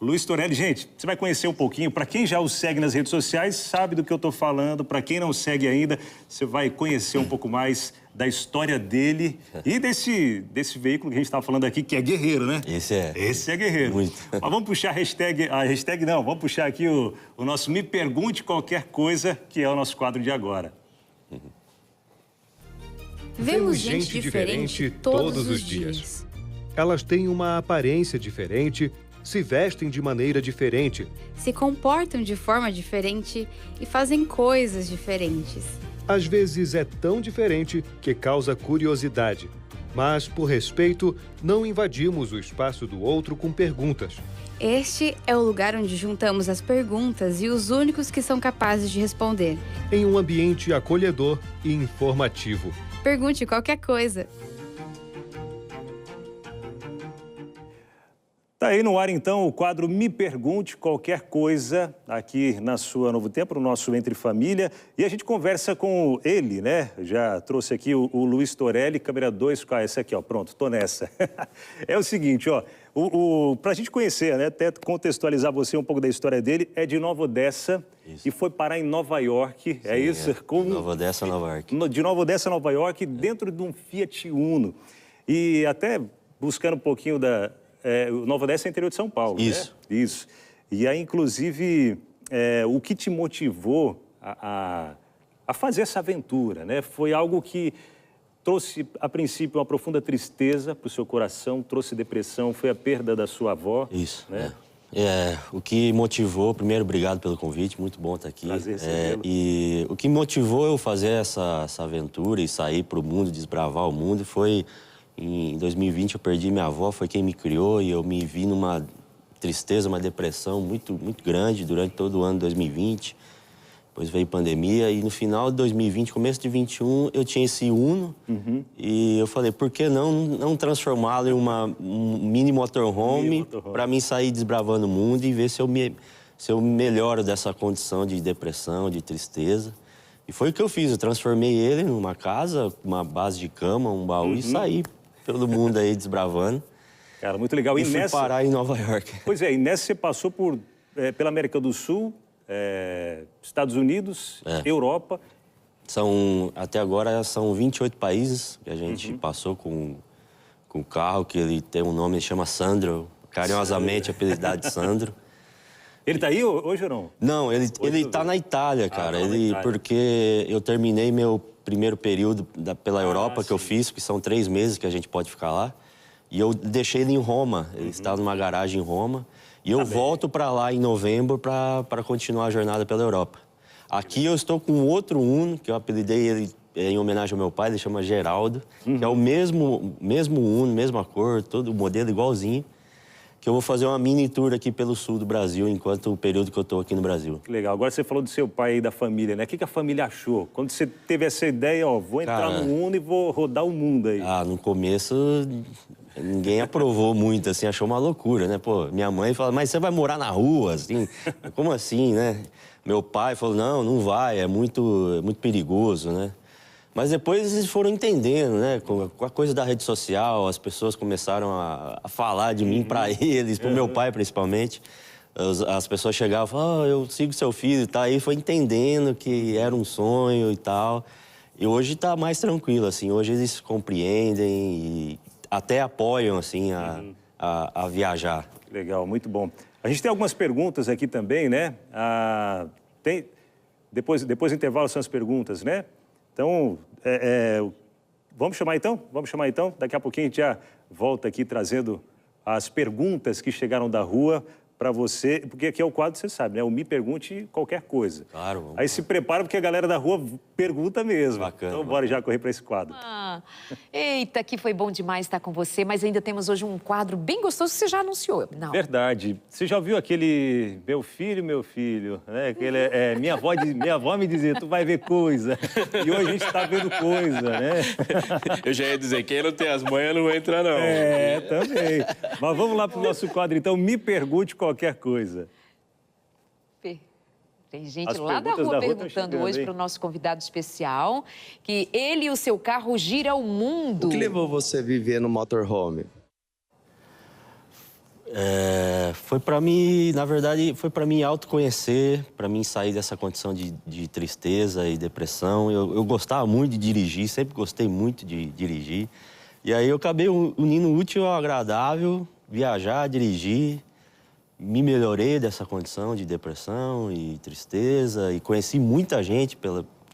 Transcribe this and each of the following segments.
Luiz Torelli, gente, você vai conhecer um pouquinho. Para quem já o segue nas redes sociais, sabe do que eu estou falando. Para quem não segue ainda, você vai conhecer um pouco mais da história dele e desse veículo que a gente estava falando aqui, que é guerreiro, né? Esse é guerreiro. Muito. Mas vamos puxar vamos puxar aqui o nosso Me Pergunte Qualquer Coisa, que é o nosso quadro de agora. Vemos gente diferente todos os dias. Elas têm uma aparência diferente, se vestem de maneira diferente. Se comportam de forma diferente e fazem coisas diferentes. Às vezes é tão diferente que causa curiosidade. Mas, por respeito, não invadimos o espaço do outro com perguntas. Este é o lugar onde juntamos as perguntas e os únicos que são capazes de responder. Em um ambiente acolhedor e informativo. Pergunte qualquer coisa. Tá aí no ar, então, o quadro Me Pergunte Qualquer Coisa, aqui na sua Novo Tempo, no nosso Entre Família. E a gente conversa com ele, né? Já trouxe aqui o Luiz Torelli, câmera 2, essa aqui, ó, pronto, tô nessa. É o seguinte, ó, pra gente conhecer, né, até contextualizar você um pouco da história dele, é de Nova Odessa e foi parar em Nova York, é isso? É. Nova Odessa, Nova York. De Nova Odessa, Nova York, dentro de um Fiat Uno. E até buscando um pouquinho o Nova Odessa é interior de São Paulo, Isso. Né? Isso. E aí, inclusive, o que te motivou a fazer essa aventura, né? Foi algo que trouxe, a princípio, uma profunda tristeza para o seu coração, trouxe depressão, foi a perda da sua avó. Isso, né? O que motivou, primeiro, obrigado pelo convite, muito bom estar aqui. Prazer recebê-lo. E o que motivou eu fazer essa aventura e sair para o mundo, desbravar o mundo, foi... Em 2020 eu perdi minha avó, foi quem me criou, e eu me vi numa tristeza, uma depressão muito, muito grande durante todo o ano de 2020. Depois veio pandemia e no final de 2020, começo de 2021, eu tinha esse Uno e eu falei, por que não transformá-lo em um mini motorhome para mim sair desbravando o mundo e ver se eu melhoro dessa condição de depressão, de tristeza. E foi o que eu fiz, eu transformei ele numa casa, uma base de cama, um baú e saí pelo mundo aí desbravando. Cara, muito legal. E fui parar em Nova York. Pois é, e nessa você passou pela América do Sul, Estados Unidos, Europa. Até agora são 28 países que a gente passou com o carro, que ele tem um nome, ele chama Sandro, carinhosamente apelidado de Sandro. Ele tá aí hoje ou não? Não, ele tá na Itália, cara. Porque eu terminei meu primeiro período pela Europa, que eu fiz, que são 3 meses que a gente pode ficar lá. E eu deixei ele em Roma. Ele está numa garagem em Roma. E eu volto para lá em novembro para continuar a jornada pela Europa. Aqui eu estou com outro Uno, que eu apelidei ele em homenagem ao meu pai, ele chama Geraldo, que é o mesmo Uno, mesma cor, todo o modelo igualzinho. Que eu vou fazer uma mini tour aqui pelo sul do Brasil, enquanto o período que eu estou aqui no Brasil. Que legal. Agora você falou do seu pai e da família, né? O que a família achou? Quando você teve essa ideia, ó, vou entrar no Uno e vou rodar o mundo aí. No começo, ninguém aprovou muito, assim, achou uma loucura, né? Pô, minha mãe fala, mas você vai morar na rua, assim? Como assim, né? Meu pai falou, não vai, é muito perigoso, né? Mas depois eles foram entendendo, né? Com a coisa da rede social, as pessoas começaram a falar de mim para eles, para o meu pai principalmente. As pessoas chegavam e falavam, eu sigo seu filho e tal. Aí foi entendendo que era um sonho e tal. E hoje tá mais tranquilo, assim. Hoje eles compreendem e até apoiam, assim, a viajar. Legal, muito bom. A gente tem algumas perguntas aqui também, né? Depois do intervalo são as perguntas, né? Então, vamos chamar então? Vamos chamar então? Daqui a pouquinho a gente já volta aqui trazendo as perguntas que chegaram da rua para você, porque aqui é o quadro, você sabe, né? O Me Pergunte Qualquer Coisa. Claro. Vamos. Aí se prepara porque a galera da rua pergunta mesmo. Bacana. Então bora já correr para esse quadro. Eita, que foi bom demais estar com você, mas ainda temos hoje um quadro bem gostoso que você já anunciou. Não. Verdade. Você já ouviu aquele meu filho, né? Aquele, minha avó me dizia, tu vai ver coisa. E hoje a gente está vendo coisa, né? Eu já ia dizer, quem não tem as manhas não entra, não. Também. Mas vamos lá para o nosso quadro, então. Me Pergunte Qualquer Coisa. Tem gente lá da rua perguntando hoje para o nosso convidado especial que ele e o seu carro gira o mundo. O que levou você a viver no motorhome? Foi para mim, na verdade, foi para mim autoconhecer, para mim sair dessa condição de tristeza e depressão. Eu gostava muito de dirigir, sempre gostei muito de dirigir. E aí eu acabei unindo o útil ao agradável, viajar, dirigir. Me melhorei dessa condição de depressão e tristeza e conheci muita gente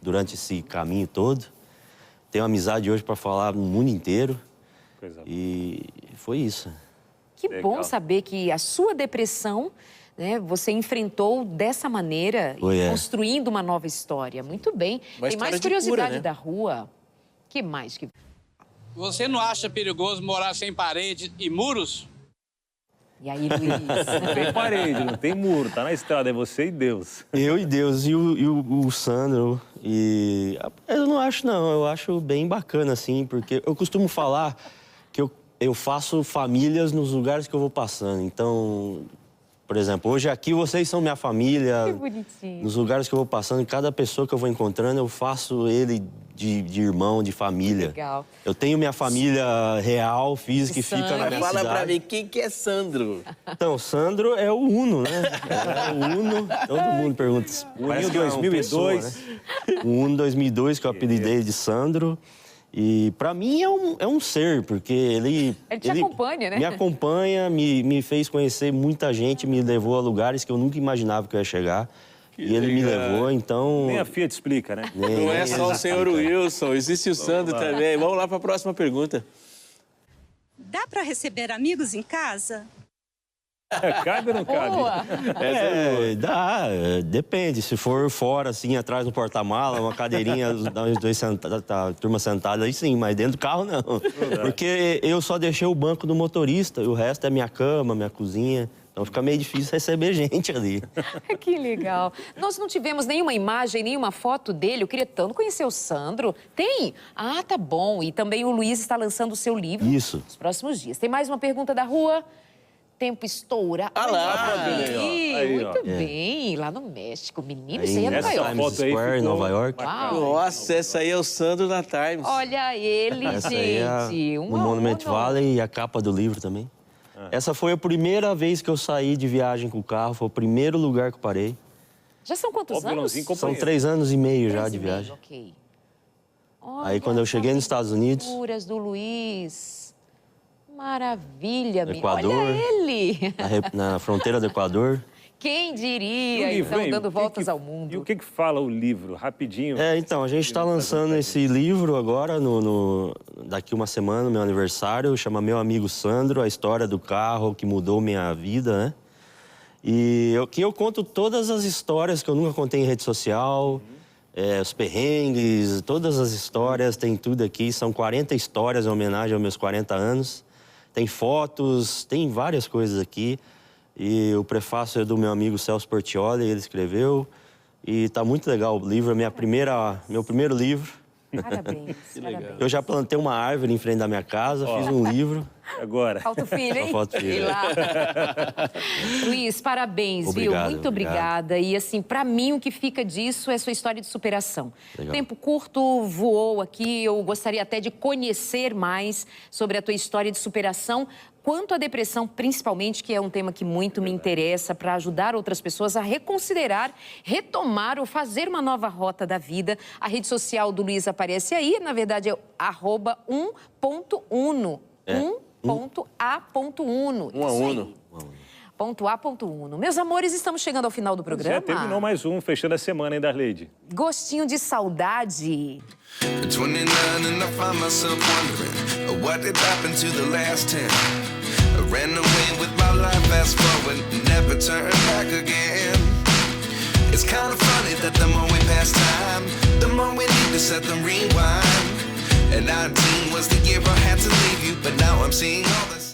durante esse caminho todo. Tenho amizade hoje para falar no mundo inteiro. E foi isso. Que bom saber que a sua depressão, né, você enfrentou dessa maneira, construindo uma nova história. Muito bem. Tem mais curiosidade da rua? Que mais que... Você não acha perigoso morar sem parede e muros? E aí, Luiz? Não tem parede, não tem muro, tá na estrada, é você e Deus. Eu e Deus, e o Sandro. E eu não acho, não, eu acho bem bacana, assim, porque eu costumo falar que eu faço famílias nos lugares que eu vou passando. Então, por exemplo, hoje aqui vocês são minha família. Que bonitinho. Nos lugares que eu vou passando, cada pessoa que eu vou encontrando, eu faço ele de irmão, de família. Legal. Eu tenho minha família real, física, e fica na minha cidade. Fala pra mim, quem que é Sandro? Então, Sandro é o Uno, né? É o Uno, todo mundo pergunta. Uno 2002. O Uno 2002, que eu apelidei de Sandro. E pra mim é um ser, porque ele te acompanha, né? Me acompanha, me fez conhecer muita gente, me levou a lugares que eu nunca imaginava que eu ia chegar. E ele me levou, então... Nem a Fiat explica, né? Não é só o senhor Wilson, existe o Sandro também. Vamos lá para a próxima pergunta. Dá para receber amigos em casa? Cabe ou não cabe? Dá, depende. Se for fora, assim, atrás do porta-mala, uma cadeirinha, os dois a turma sentada, aí sim, mas dentro do carro não. Porque eu só deixei o banco do motorista, e o resto é minha cama, minha cozinha. Então fica meio difícil receber gente ali. Que legal. Nós não tivemos nenhuma imagem, nenhuma foto dele. Eu queria tanto conhecer o Sandro. Tem? Ah, tá bom. E também o Luiz está lançando o seu livro nos próximos dias. Tem mais uma pergunta da rua? Tempo estoura. Ah lá! Muito bem. Lá no México. Menino, isso aí é Nova York. Times Square, Nova York. Nossa, essa aí é o Sandro da Times. Olha ele, essa gente. Aí é o Monument Valley e a capa do livro também. Essa foi a primeira vez que eu saí de viagem com o carro, foi o primeiro lugar que eu parei. Já são quantos anos? São 3 anos e meio já de viagem. Ok. Aí quando eu cheguei nos Estados Unidos... Pinturas do Luiz. Maravilha, menino. Equador. Olha ele. Na fronteira do Equador. Quem diria, então, dando voltas ao mundo. E o que fala o livro? Rapidinho. Então, a gente está lançando esse livro agora, daqui uma semana, meu aniversário, chama Meu Amigo Sandro, a história do carro que mudou minha vida, né? E eu conto todas as histórias que eu nunca contei em rede social, os perrengues, todas as histórias, tem tudo aqui. São 40 histórias em homenagem aos meus 40 anos. Tem fotos, tem várias coisas aqui. E o prefácio é do meu amigo Celso Portioli, ele escreveu. E tá muito legal o livro, meu primeiro livro. Parabéns, parabéns. Eu já plantei uma árvore em frente da minha casa, fiz um livro. Agora. Falta o filho, hein? Falta o filho. Luiz, parabéns, viu? Muito obrigada. E assim, pra mim, o que fica disso é sua história de superação. Legal. Tempo curto voou aqui, eu gostaria até de conhecer mais sobre a tua história de superação. Quanto à depressão, principalmente, que é um tema que muito me interessa, para ajudar outras pessoas a reconsiderar, retomar ou fazer uma nova rota da vida. A rede social do Luiz aparece aí, na verdade é @1.uno. 1.a.uno. .a.uno. Meus amores, estamos chegando ao final do programa. Já terminou mais um, fechando a semana, hein, Darleide? Gostinho de saudade. 29 and I find myself wondering what did happen to the last 10. I ran away with my life, fast forward, never turn back again. It's kind of funny that the more we pass time, the more we need to set the rewind. And 19 was the year I had to leave you, but now I'm seeing all this.